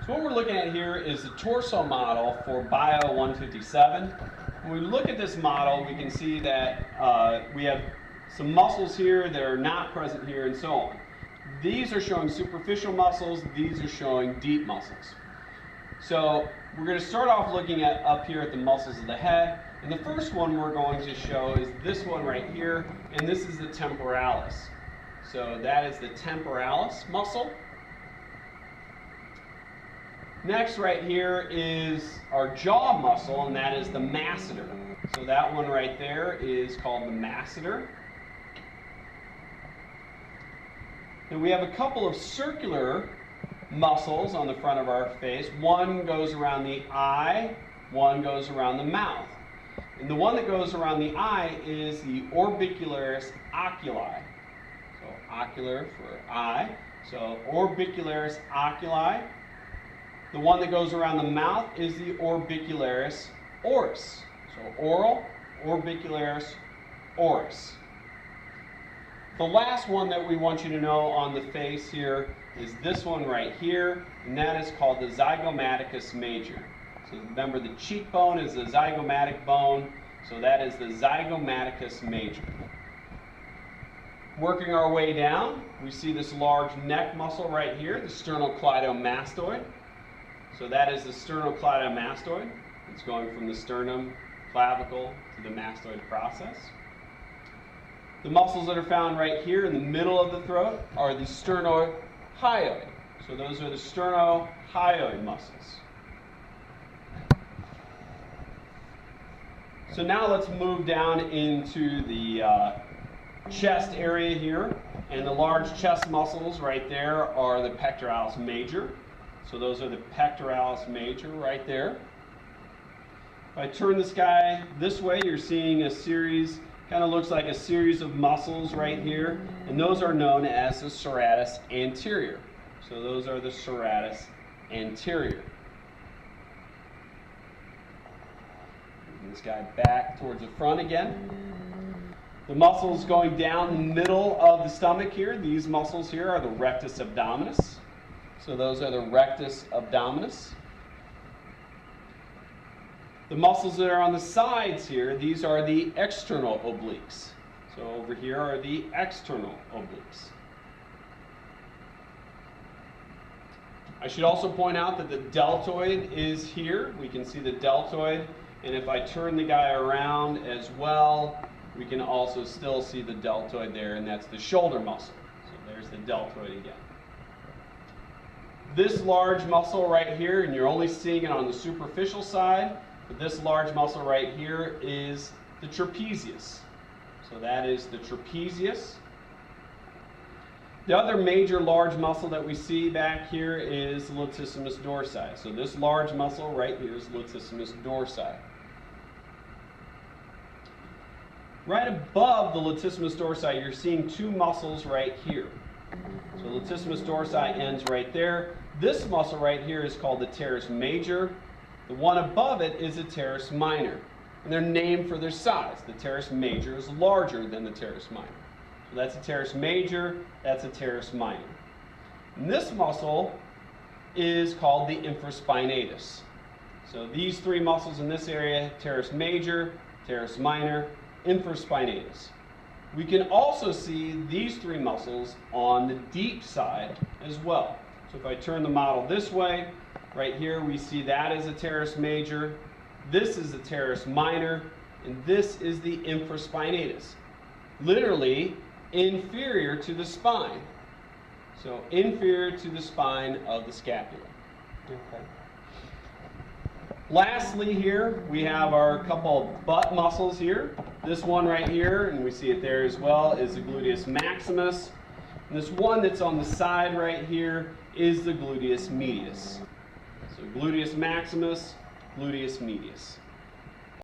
So what we're looking at here is the torso model for Bio 157. When we look at this model, we can see that we have some muscles here that are not present here and so on. These are showing superficial muscles, these are showing deep muscles. So we're going to start off looking at up here at the muscles of the head. And the first one we're going to show is this one right here, and this is the temporalis. So that is the temporalis muscle. Next right here is our jaw muscle, and that is the masseter. So that one right there is called the masseter. Then we have a couple of circular muscles on the front of our face. One goes around the eye, one goes around the mouth. And the one that goes around the eye is the orbicularis oculi. So ocular for eye. So orbicularis oculi. The one that goes around the mouth is the orbicularis oris. So oral, orbicularis oris. The last one that we want you to know on the face here is this one right here, and that is called the Zygomaticus Major. So remember, the cheekbone is the zygomatic bone, so that is the Zygomaticus Major. Working our way down, we see this large neck muscle right here, the sternocleidomastoid. So that is the sternocleidomastoid. It's going from the sternum, clavicle, to the mastoid process. The muscles that are found right here in the middle of the throat are the sternohyoid. So those are the sternohyoid muscles. So now let's move down into the chest area here. And the large chest muscles right there are the Pectoralis Major. So those are the Pectoralis Major right there. If I turn this guy this way, you're seeing a series, kind of looks like a series of muscles right here. And those are known as the Serratus Anterior. So those are the Serratus Anterior. Bring this guy back towards the front again. The muscles going down the middle of the stomach here, these muscles here are the Rectus Abdominis. So those are the Rectus Abdominis. The muscles that are on the sides here, these are the external obliques. So over here are the external obliques. I should also point out that the deltoid is here. We can see the deltoid, and if I turn the guy around as well, we can also still see the deltoid there, and that's the shoulder muscle. So there's the deltoid again. This large muscle right here, and you're only seeing it on the superficial side, but this large muscle right here is the trapezius. So that is the trapezius. The other major large muscle that we see back here is the Latissimus Dorsi. So this large muscle right here is Latissimus Dorsi. Right above the Latissimus Dorsi, you're seeing two muscles right here. So Latissimus Dorsi ends right there. This muscle right here is called the teres major. The one above it is the teres minor. And they're named for their size. The teres major is larger than the teres minor. So that's a teres major, that's a teres minor. And this muscle is called the infraspinatus. So these three muscles in this area, teres major, teres minor, infraspinatus. We can also see these three muscles on the deep side as well. So if I turn the model this way, right here we see that is a teres major, this is the teres minor, and this is the infraspinatus. Literally inferior to the spine. So inferior to the spine of the scapula. Okay. Lastly here, we have our couple of butt muscles here. This one right here, and we see it there as well, is the gluteus maximus. And this one that's on the side right here is the gluteus medius. So gluteus maximus, gluteus medius.